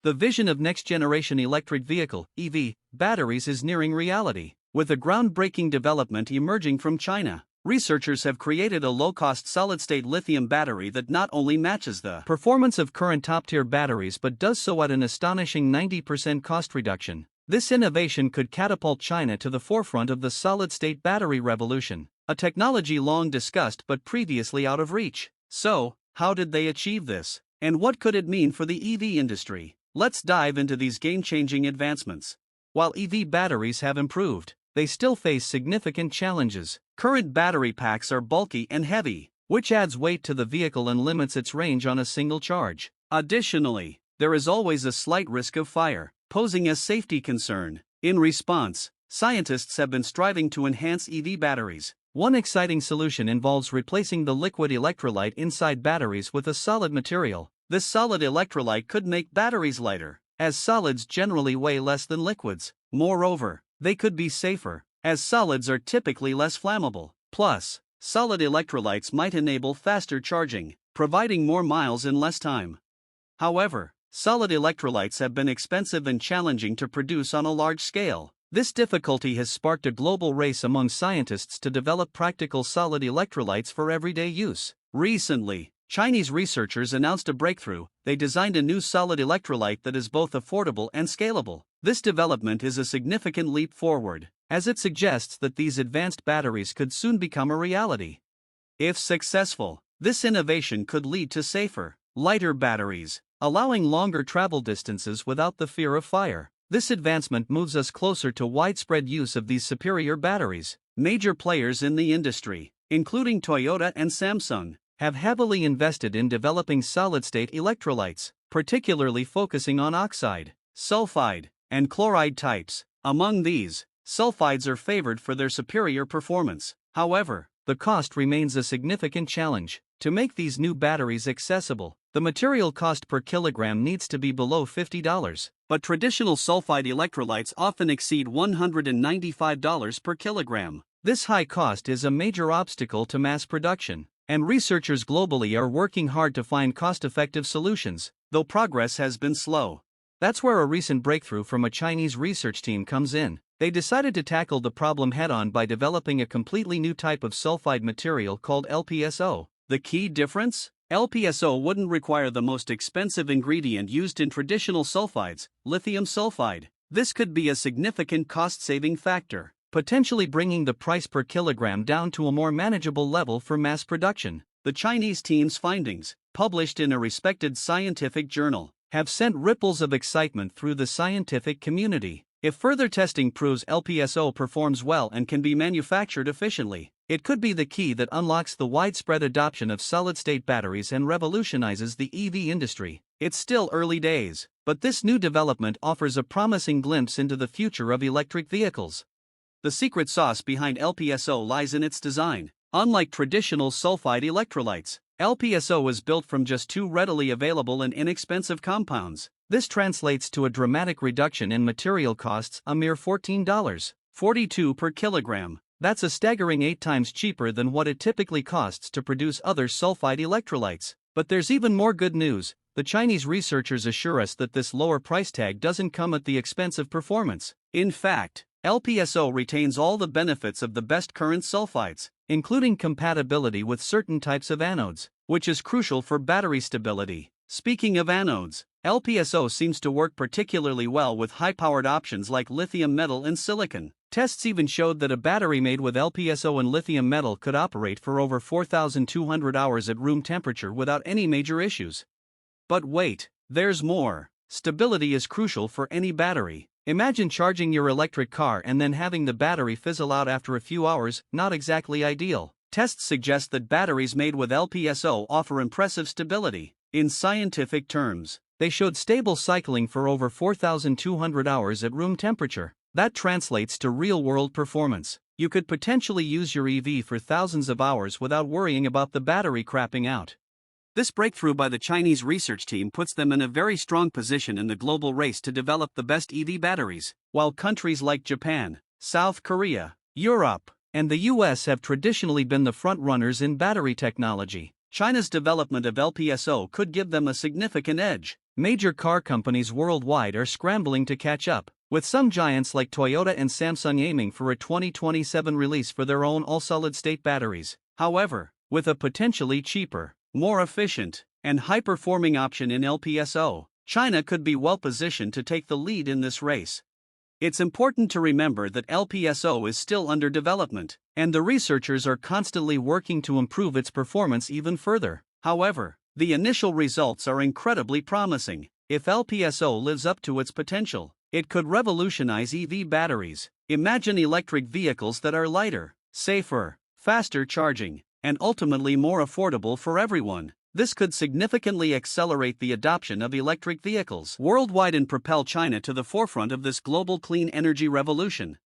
The vision of next-generation electric vehicle (EV) batteries is nearing reality. With a groundbreaking development emerging from China, researchers have created a low-cost solid-state lithium battery that not only matches the performance of current top-tier batteries but does so at an astonishing 90% cost reduction. This innovation could catapult China to the forefront of the solid-state battery revolution, a technology long discussed but previously out of reach. So, how did they achieve this? And what could it mean for the EV industry? Let's dive into these game-changing advancements. While EV batteries have improved, they still face significant challenges. Current battery packs are bulky and heavy, which adds weight to the vehicle and limits its range on a single charge. Additionally, there is always a slight risk of fire, posing a safety concern. In response, scientists have been striving to enhance EV batteries. One exciting solution involves replacing the liquid electrolyte inside batteries with a solid material. This solid electrolyte could make batteries lighter, as solids generally weigh less than liquids. Moreover, they could be safer, as solids are typically less flammable. Plus, solid electrolytes might enable faster charging, providing more miles in less time. However, solid electrolytes have been expensive and challenging to produce on a large scale. This difficulty has sparked a global race among scientists to develop practical solid electrolytes for everyday use. Recently, Chinese researchers announced a breakthrough. They designed a new solid electrolyte that is both affordable and scalable. This development is a significant leap forward, as it suggests that these advanced batteries could soon become a reality. If successful, this innovation could lead to safer, lighter batteries, allowing longer travel distances without the fear of fire. This advancement moves us closer to widespread use of these superior batteries. Major players in the industry, including Toyota and Samsung, have heavily invested in developing solid-state electrolytes, particularly focusing on oxide, sulfide, and chloride types. Among these, sulfides are favored for their superior performance. However, the cost remains a significant challenge. To make these new batteries accessible, the material cost per kilogram needs to be below $50, but traditional sulfide electrolytes often exceed $195 per kilogram. This high cost is a major obstacle to mass production, and researchers globally are working hard to find cost-effective solutions, though progress has been slow. That's where a recent breakthrough from a Chinese research team comes in. They decided to tackle the problem head-on by developing a completely new type of sulfide material called LPSO. The key difference? LPSO wouldn't require the most expensive ingredient used in traditional sulfides, lithium sulfide. This could be a significant cost-saving factor, potentially bringing the price per kilogram down to a more manageable level for mass production. The Chinese team's findings, published in a respected scientific journal, have sent ripples of excitement through the scientific community. If further testing proves LPSO performs well and can be manufactured efficiently, it could be the key that unlocks the widespread adoption of solid-state batteries and revolutionizes the EV industry. It's still early days, but this new development offers a promising glimpse into the future of electric vehicles. The secret sauce behind LPSO lies in its design. Unlike traditional sulfide electrolytes, LPSO is built from just two readily available and inexpensive compounds. This translates to a dramatic reduction in material costs, a mere $14.42 per kilogram. That's a staggering 8 times cheaper than what it typically costs to produce other sulfide electrolytes. But there's even more good news. The Chinese researchers assure us that this lower price tag doesn't come at the expense of performance. In fact, LPSO retains all the benefits of the best current sulfides, including compatibility with certain types of anodes, which is crucial for battery stability. Speaking of anodes, LPSO seems to work particularly well with high-powered options like lithium metal and silicon. Tests even showed that a battery made with LPSO and lithium metal could operate for over 4,200 hours at room temperature without any major issues. But wait, there's more. Stability is crucial for any battery. Imagine charging your electric car and then having the battery fizzle out after a few hours. Not exactly ideal. Tests suggest that batteries made with LPSO offer impressive stability. In scientific terms, they showed stable cycling for over 4,200 hours at room temperature. That translates to real-world performance. You could potentially use your EV for thousands of hours without worrying about the battery crapping out. This breakthrough by the Chinese research team puts them in a very strong position in the global race to develop the best EV batteries. While countries like Japan, South Korea, Europe, and the US have traditionally been the front-runners in battery technology, China's development of LPSO could give them a significant edge. Major car companies worldwide are scrambling to catch up, with some giants like Toyota and Samsung aiming for a 2027 release for their own all-solid-state batteries. However, with a potentially cheaper, more efficient, and high-performing option in LPSO, China could be well-positioned to take the lead in this race. It's important to remember that LPSO is still under development, and the researchers are constantly working to improve its performance even further. However, the initial results are incredibly promising. If LPSO lives up to its potential, it could revolutionize EV batteries. Imagine electric vehicles that are lighter, safer, faster charging, and ultimately more affordable for everyone. This could significantly accelerate the adoption of electric vehicles worldwide and propel China to the forefront of this global clean energy revolution.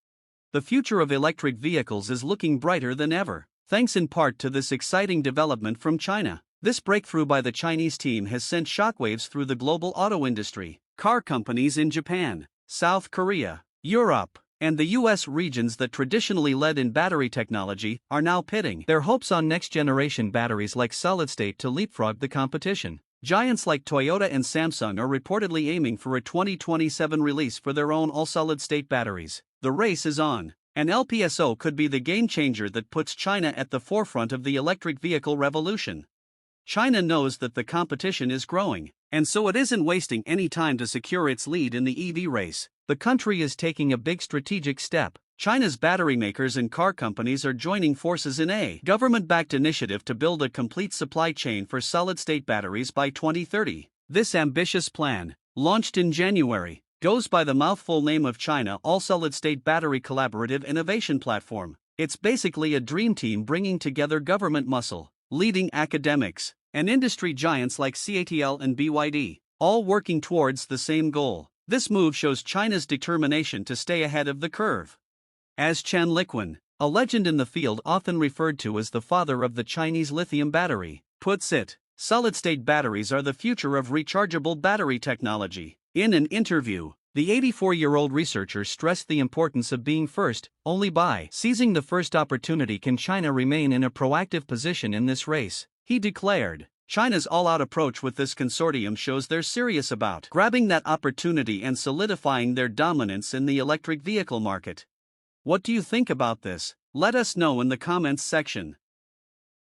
The future of electric vehicles is looking brighter than ever, thanks in part to this exciting development from China. This breakthrough by the Chinese team has sent shockwaves through the global auto industry. Car companies in Japan, South Korea, Europe, and the US regions that traditionally led in battery technology are now pitting their hopes on next-generation batteries like solid-state to leapfrog the competition. Giants like Toyota and Samsung are reportedly aiming for a 2027 release for their own all-solid-state batteries. The race is on, and LPSO could be the game-changer that puts China at the forefront of the electric vehicle revolution. China knows that the competition is growing, and so it isn't wasting any time to secure its lead in the EV race. The country is taking a big strategic step. China's battery makers and car companies are joining forces in a government-backed initiative to build a complete supply chain for solid-state batteries by 2030. This ambitious plan, launched in January, goes by the mouthful name of China All-Solid-State Battery Collaborative Innovation Platform. It's basically a dream team bringing together government muscle, leading academics, and industry giants like CATL and BYD, all working towards the same goal. This move shows China's determination to stay ahead of the curve. As Chen Liquan, a legend in the field often referred to as the father of the Chinese lithium battery, puts it, solid-state batteries are the future of rechargeable battery technology. In an interview, the 84-year-old researcher stressed the importance of being first. Only by seizing the first opportunity can China remain in a proactive position in this race. He declared, China's all-out approach with this consortium shows they're serious about grabbing that opportunity and solidifying their dominance in the electric vehicle market. What do you think about this? Let us know in the comments section.